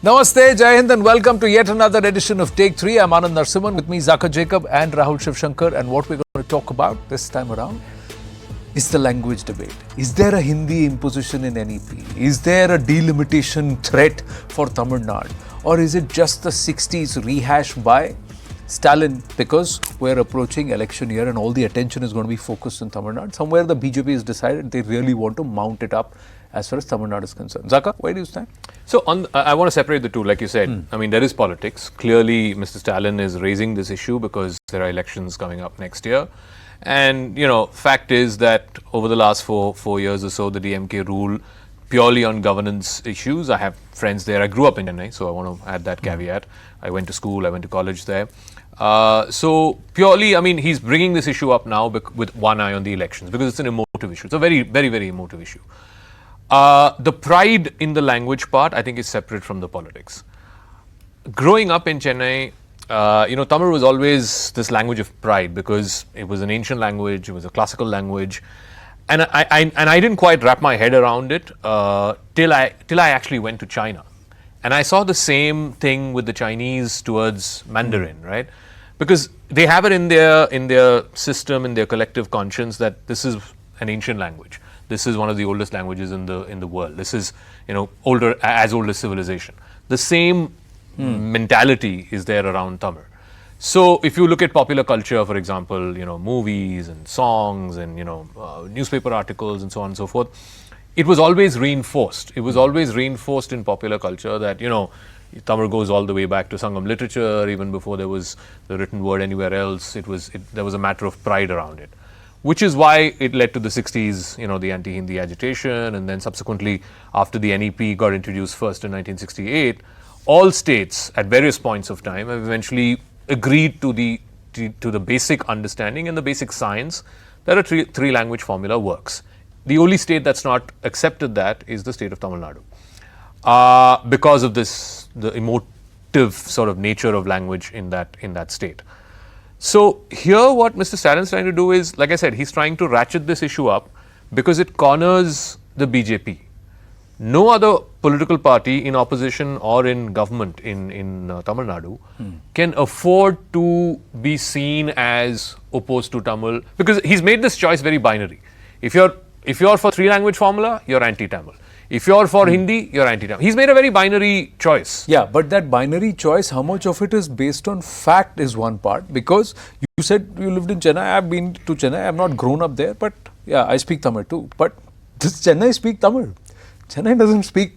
Namaste, Jai Hind and welcome to yet another edition of Take 3. I'm Anand Narsimhan, with me Zakir Jacob and Rahul Shivshankar, and what we're going to talk about this time around is the language debate. Is there a Hindi imposition in NEP? Is there a delimitation threat for Tamil Nadu? Or is it just the 60s rehashed by Stalin, because we're approaching election year and all the attention is going to be focused on Tamil Nadu? Somewhere the BJP has decided they really want to mount it up as far as Tamil Nadu is concerned. Zaka, where do you stand? So, I want to separate the two, like you said. I mean, there is politics. Clearly, Mr. Stalin is raising this issue because there are elections coming up next year. And, you know, fact is that over the last four years or so, the DMK rule purely on governance issues. I have friends there. I grew up in Chennai, so I want to add that caveat. I went to school, I went to college there. So purely, I mean, he's bringing this issue up now with one eye on the elections because it's an emotive issue. It's a very, very, very emotive issue. The pride in the language part, I think, is separate from the politics. Growing up in Chennai, Tamil was always this language of pride because it was an ancient language, it was a classical language, and I didn't quite wrap my head around it till I actually went to China, and I saw the same thing with the Chinese towards Mandarin, right? Because they have it in their system, in their collective conscience, that this is an ancient language. This is one of the oldest languages in the world. This is, older as old as civilization. The same mentality is there around Tamil. So if you look at popular culture, for example, movies and songs and newspaper articles and so on and so forth, it was always reinforced. It was always reinforced in popular culture that Tamil goes all the way back to Sangam literature. Even before there was the written word anywhere else, there was a matter of pride around it. Which is why it led to the 60s, the anti-Hindi agitation, and then subsequently, after the NEP got introduced first in 1968, all states at various points of time have eventually agreed to the basic understanding and the basic science that a three language formula works. The only state that's not accepted that is the state of Tamil Nadu, because of the emotive sort of nature of language in that state. So here what Mr. Stalin's trying to do is, like I said, he's trying to ratchet this issue up because it corners the BJP. No other political party in opposition or in government in Tamil Nadu can afford to be seen as opposed to Tamil, because he's made this choice very binary. If you're for three language formula, you're anti-Tamil. If you're for Hindi, you're anti-Tamil. He's made a very binary choice. Yeah, but that binary choice, how much of it is based on fact is one part. Because you said you lived in Chennai. I've been to Chennai. I've not grown up there. But yeah, I speak Tamil too. But does Chennai speak Tamil? Chennai doesn't speak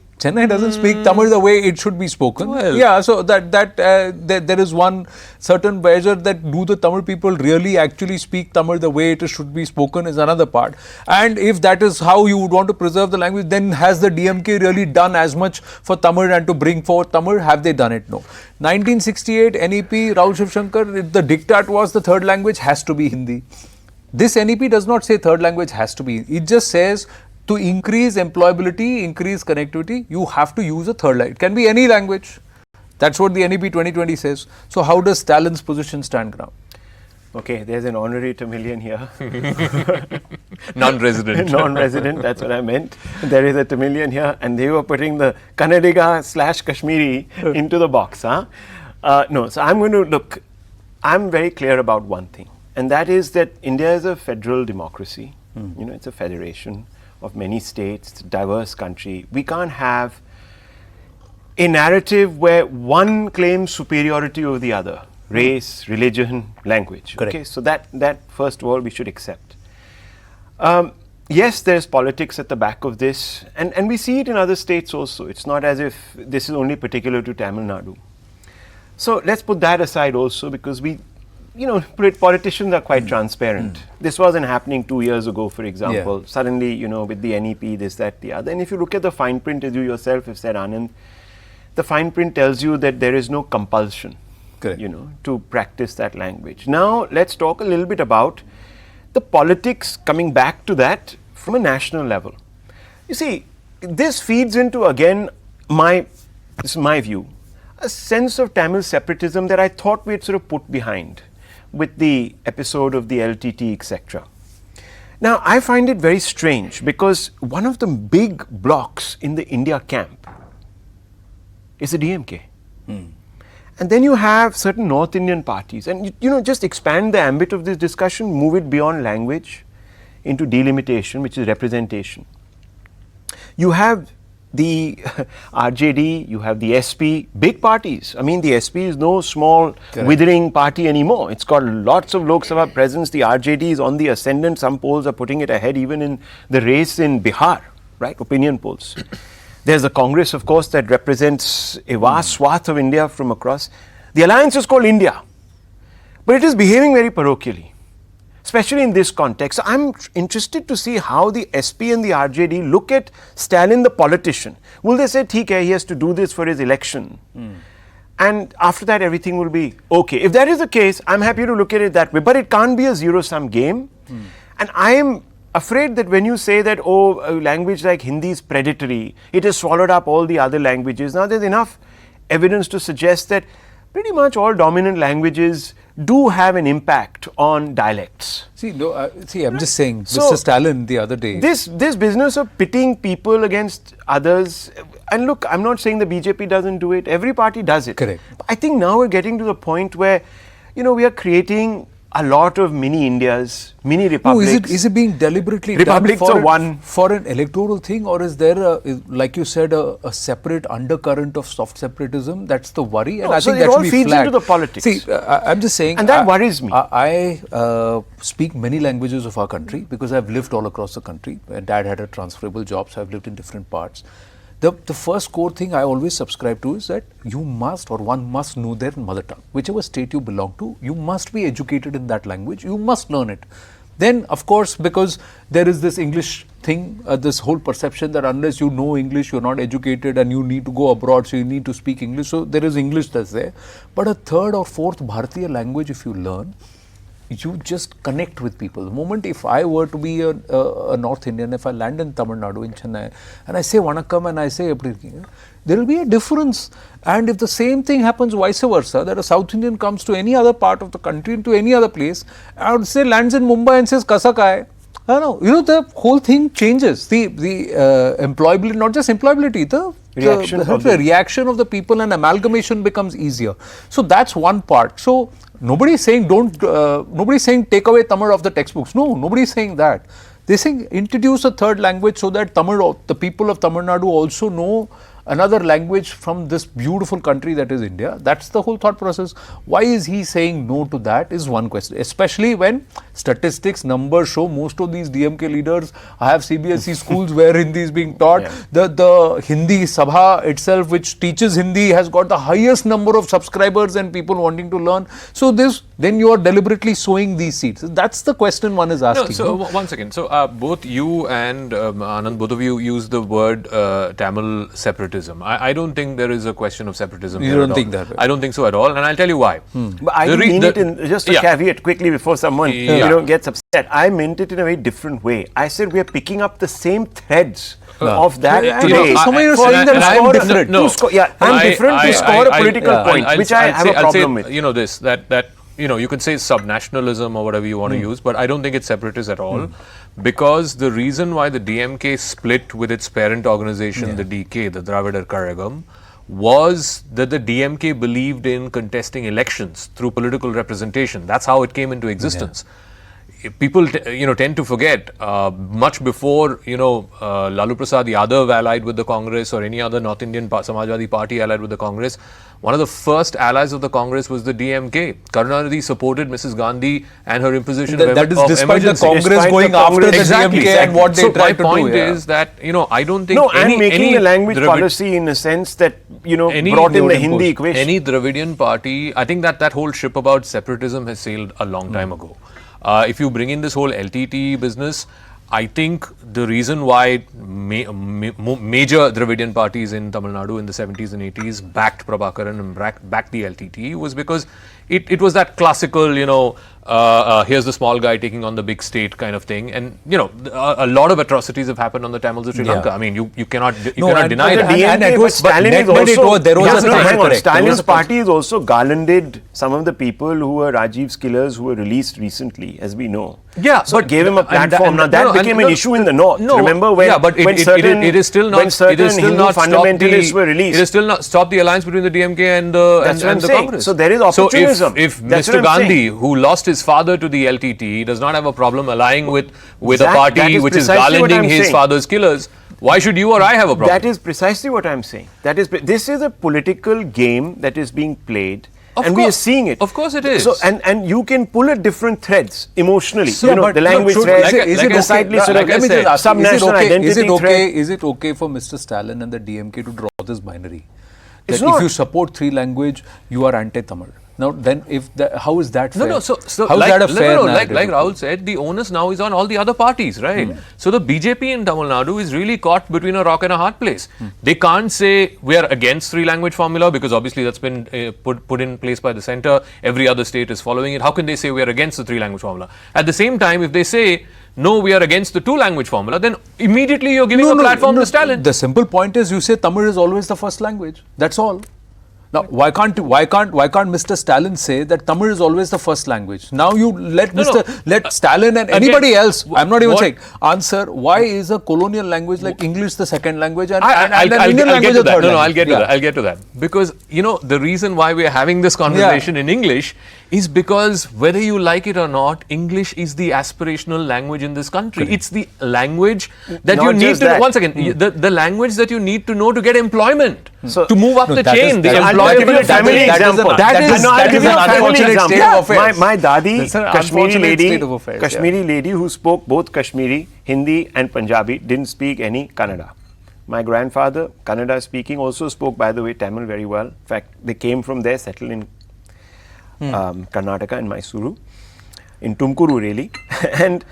Tamil the way it should be spoken. Well, yeah, so there is one certain measure that do the Tamil people really actually speak Tamil the way it should be spoken is another part. And if that is how you would want to preserve the language, then has the DMK really done as much for Tamil and to bring forth Tamil? Have they done it? No. 1968 NEP, Rahul Shivshankar, the diktat was the third language has to be Hindi. This NEP does not say third language has to be. It just says to increase employability, increase connectivity, you have to use a third language. It can be any language. That's what the NEP 2020 says. So how does Stalin's position stand now? Okay, there's an honorary Tamilian here. Non-resident. Non-resident, that's what I meant. There is a Tamilian here, and they were putting the Kannadiga/Kashmiri into the box. No, so I'm going to look, I'm very clear about one thing, and that is that India is a federal democracy. It's a federation of many states, it's a diverse country. We can't have a narrative where one claims superiority over the other, race, religion, language. Correct. Okay, so that first of all we should accept. Yes, there's politics at the back of this, and we see it in other states also. It's not as if this is only particular to Tamil Nadu. So let's put that aside also, because politicians are quite transparent. This wasn't happening 2 years ago, for example. Yeah. Suddenly, with the NEP, this, that, the other. And if you look at the fine print, as you yourself have said, Anand, the fine print tells you that there is no compulsion, Correct. To practice that language. Now, let's talk a little bit about the politics coming back to that from a national level. You see, this feeds into, again, this is my view, a sense of Tamil separatism that I thought we had sort of put behind with the episode of the LTT, etc. Now, I find it very strange because one of the big blocks in the India camp is the DMK. And then you have certain North Indian parties, and just expand the ambit of this discussion, move it beyond language into delimitation, which is representation. You have the RJD, you have the SP, big parties. I mean, the SP is no small withering party anymore. It's got lots of Lok Sabha presence. The RJD is on the ascendant. Some polls are putting it ahead even in the race in Bihar, right? Opinion polls. There's the Congress, of course, that represents a vast swath of India from across. The alliance is called India, but it is behaving very parochially, especially in this context. So I'm interested to see how the SP and the RJD look at Stalin, the politician. Will they say, "Theek hai, he has to do this for his election," and after that everything will be okay? If that is the case, I'm happy to look at it that way. But it can't be a zero-sum game, and I am afraid that when you say that, a language like Hindi is predatory, it has swallowed up all the other languages. Now there's enough evidence to suggest that pretty much all dominant languages do have an impact on dialects. I'm just saying, So, Mr. Stalin the other day. This business of pitting people against others, and look, I'm not saying the BJP doesn't do it, every party does it. Correct. But I think now we're getting to the point where, we are creating a lot of mini Indias, mini republics. Is it being deliberately Republics done for an electoral thing, or is there, like you said, a separate undercurrent of soft separatism? That's the worry, and I so think it that all should be feeds flagged. into the politics. See, I'm just saying, And that worries me. I speak many languages of our country because I've lived all across the country. My dad had a transferable job, so I've lived in different parts. The first core thing I always subscribe to is that one must know their mother tongue. Whichever state you belong to, you must be educated in that language, you must learn it. Then, of course, because there is this English thing, this whole perception that unless you know English, you're not educated and you need to go abroad, so you need to speak English. So there is English that's there. But a third or fourth Bharatiya language, if you learn, you just connect with people. The moment if I were to be a North Indian, if I land in Tamil Nadu, in Chennai, and I say Vanakkam and I say everything, there will be a difference. And if the same thing happens vice versa, that a South Indian comes to any other part of the country, into any other place, I would say lands in Mumbai and says Kasa ka hai? I don't know, the whole thing changes. The employability, not just employability, the reaction of the people and amalgamation becomes easier. So that's one part. So nobody is saying take away Tamil off the textbooks. No, nobody is saying that. They are saying introduce a third language so that the people of Tamil Nadu also know another language from this beautiful country that is India. That's the whole thought process. Why is he saying no to that is one question, especially when statistics, numbers show most of these DMK leaders have CBSE schools where Hindi is being taught. Yeah. The Hindi Sabha itself, which teaches Hindi, has got the highest number of subscribers and people wanting to learn. So then you are deliberately sowing these seeds. That's the question one is asking. One second. So both you and Anand, both of you use the word Tamil separatism. I don't think there is a question of separatism. You don't think that way? I don't think so at all, and I'll tell you why. But I mean it in, just a caveat quickly before someone gets upset. I meant it in a very different way. I said we are picking up the same threads of that today. You're saying that I'm different. I'm different to score a political point, which I have a problem with. You could say sub-nationalism or whatever you want to use, but I don't think it's separatist at all. Because the reason why the DMK split with its parent organization, the DK, the Dravidar Kazhagam, was that the DMK believed in contesting elections through political representation. That's how it came into existence. People tend to forget much before Lalu Prasad Yadav allied with the Congress or any other North Indian Samajwadi party allied with the Congress. One of the first allies of the Congress was the DMK. Karunanidhi supported Mrs. Gandhi and her imposition of that is despite the Congress going after the DMK and what they tried to do. So my point is that I don't think making a language policy in a sense that brought in the Hindi equation. Any Dravidian party, I think that whole ship about separatism has sailed a long time ago. If you bring in this whole LTT business, I think the reason why major Dravidian parties in Tamil Nadu in the 70s and 80s backed Prabhakaran and backed the LTT was because it was that classical, here's the small guy taking on the big state kind of thing. And, you know, a lot of atrocities have happened on the Tamils of Sri Lanka. I mean, you cannot deny that. And it was, Stalin is net, also, there was a hang on, correct. Stalin's party is also garlanded some of the people who were Rajiv's killers who were released recently, as we know. Yeah, so gave him a platform. Now that became an issue in the north. Remember when? Yeah, but when certain, it is still not. When certain Hindu fundamentalists were released. It is still not stopped the alliance between the DMK and the Congress. So there is opportunism. So if Mr. Gandhi, who lost his father to the LTT, does not have a problem allying with a party which is garlanding his father's killers, why should you or I have a problem? That is precisely what I'm saying. This is a political game that is being played. We are seeing it. Of course it is. So, and you can pull at different threads emotionally. So, the language thread, subnational identity thread. Is it okay for Mr. Stalin and the DMK to draw this binary? That if you support three language, you are anti-Tamil. Now, then, how is that fair? No. So how is that a fair narrative? Like Rahul said, the onus now is on all the other parties, right? So the BJP in Tamil Nadu is really caught between a rock and a hard place. They can't say we are against three-language formula because obviously that's been put in place by the centre. Every other state is following it. How can they say we are against the three-language formula? At the same time, if they say no, we are against the two-language formula, then immediately you're giving a platform to Stalin. The simple point is you say Tamil is always the first language. That's all. Now, why can't Mr. Stalin say that Tamil is always the first language? Now you let let Stalin and anybody else, I'm not even saying, answer why is a colonial language like English the second language and Indian language the third language? I'll get to that. Because, you know, the reason why we are having this conversation in English is because whether you like it or not, English is the aspirational language in this country. Correct. It's the language that you need to know. Once again, the language that you need to know to get employment, to move up the chain. I'll give you a family example. That is an unfortunate state of affairs. My dadi, Kashmiri lady who spoke both Kashmiri, Hindi and Punjabi, didn't speak any Kannada. My grandfather, Kannada speaking, also spoke, by the way, Tamil very well. In fact, they came from there, settled in Karnataka, in Mysuru, in Tumkuru really. And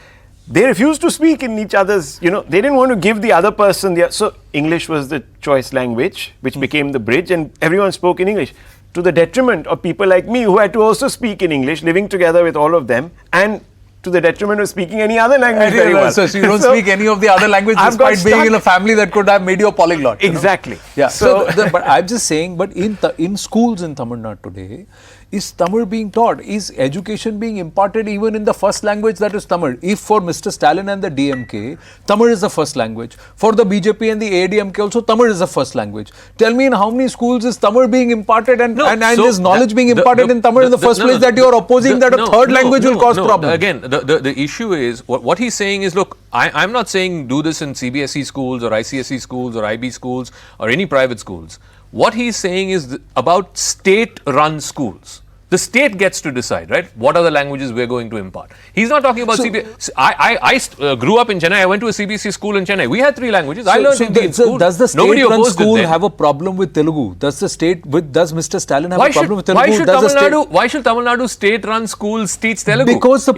they refused to speak in each other's, they didn't want to give the other person so English was the choice language, which became the bridge, and everyone spoke in English, to the detriment of people like me who had to also speak in English, living together with all of them, and to the detriment of speaking any other language very well. So you don't speak any of the other languages despite being in a family that could have made you a polyglot. Exactly. Yeah. But I'm just saying, but in schools in Tamil Nadu today, is Tamil being taught? Is education being imparted even in the first language, that is Tamil? If for Mr. Stalin and the DMK, Tamil is the first language. For the BJP and the ADMK also, Tamil is the first language. Tell me in how many schools is Tamil being imparted and is knowledge being imparted in Tamil in the first place that you are opposing that a third language will cause problems? Again, the issue is, what he's saying is, look, I'm not saying do this in CBSE schools or ICSE schools or IB schools or any private schools. What he's saying is about state-run schools. The state gets to decide, right? What are the languages we're going to impart? He's not talking about CBSE. I grew up in Chennai. I went to a CBSE school in Chennai. We had 3 languages. I learned Hindi in school. Does the state-run school have a problem with Telugu? Does Mr. Stalin have a problem with Telugu? Why should Tamil Nadu state-run schools teach Telugu? Because the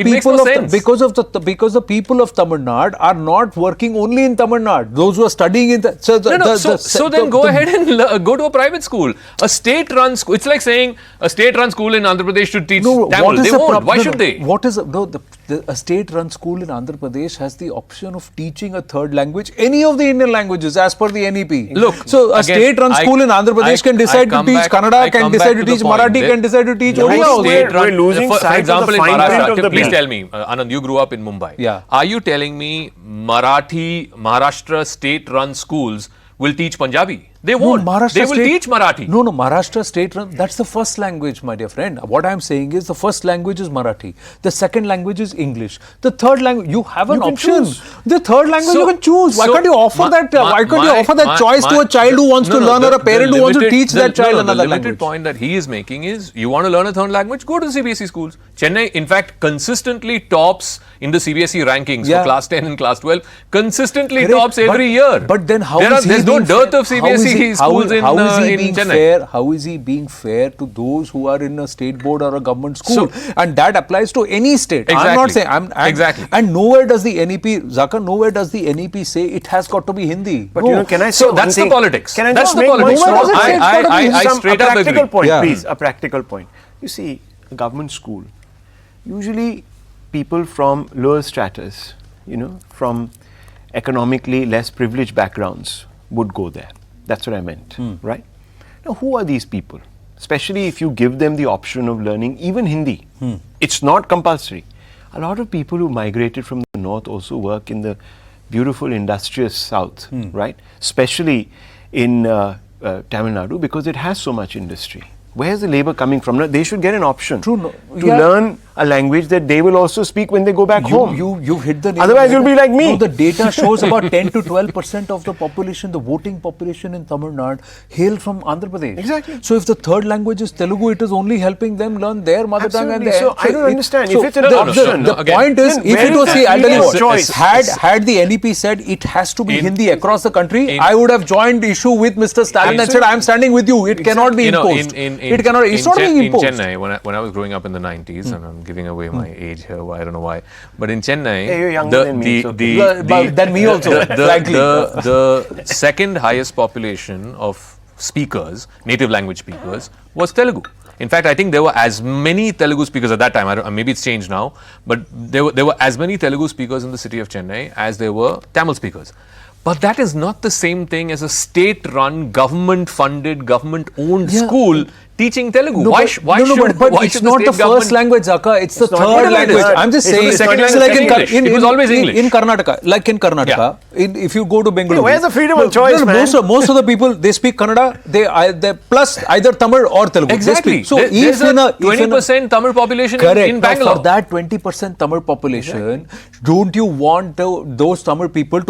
people of Tamil Nadu are not working only in Tamil Nadu. Those who are studying in so then go ahead and go to a private school. A state-run school. It's like saying a state-run school in Andhra Pradesh should teach Tamil. They won't. Why should they? A state-run school in Andhra Pradesh has the option of teaching a third language, any of the Indian languages as per the NEP. Look, so a state-run school in Andhra Pradesh can decide to teach Kannada, can decide to teach Marathi, can decide to teach Odia. We're losing sight of the fine print of the Please tell me, Anand, you grew up in Mumbai. Yeah. Are you telling me Maharashtra state-run schools will teach Punjabi? They won't. They will teach Marathi. No, Maharashtra state run, that's the first language, my dear friend. What I'm saying is the first language is Marathi. The second language is English. The third language, you have an option. The third language you can choose. Why can't you offer that choice to a child who wants to learn or a parent who wants to teach that child another language? The limited point that he is making is, you want to learn a third language, go to the CBSE schools. Chennai, in fact, consistently tops in the CBSE rankings for class 10 and class 12. Consistently tops every year. But then there's no dearth of CBSE schools in Chennai. How is he being fair to those who are in a state board or a government school? And that applies to any state. Exactly. I'm not saying. Exactly. And nowhere does the NEP, Zakir, nowhere does the NEP say it has got to be Hindi. But can I say so that's the politics. Can I that's just the make politics. I straight up agree. Point, please, a practical point. You see, a government school, usually people from lower stratas, from economically less privileged backgrounds would go there. That's what I meant, right? Now, who are these people? Especially if you give them the option of learning even Hindi. It's not compulsory. A lot of people who migrated from the north also work in the beautiful industrious south, right? Especially in Tamil Nadu, because it has so much industry. Where's the labor coming from? Now, they should get an option to learn a language that they will also speak when they go back home. You've hit the nail. Otherwise, you'll be like me. No, the data shows about 10 to 12% of the population, the voting population in Tamil Nadu, hail from Andhra Pradesh. Exactly. So if the third language is Telugu, it is only helping them learn their mother tongue. And So I don't understand. If it's an option, the point is, then if where it is was, that see, I'll tell you freedom of what, choice? had the NEP said it has to be Hindi across the country, I would have joined issue with Mr. Stalin and said, I'm standing with you. It cannot be imposed. It cannot. It's not being imposed. In Chennai, when I was growing up in the 90s, and I'm giving away my age here, I don't know why, but in Chennai, Hey, you're younger than me, than me also, frankly. the second highest population of speakers, native language speakers, was Telugu. In fact, I think there were as many Telugu speakers at that time, maybe it's changed now, but there were as many Telugu speakers in the city of Chennai as there were Tamil speakers. But that is not the same thing as a state-run, government-funded, government-owned school teaching Telugu. No, why but, should it's not the first language, Zaka. It's the third language. I'm just saying. The second language is English. It was always English. In Karnataka, if you go to Bengaluru, where's the freedom of choice, man? Most of the people, they speak Kannada. They plus either Tamil or Telugu. Exactly. So there's a 20% Tamil population in Bangalore. For that 20% Tamil population, don't you want those Tamil people to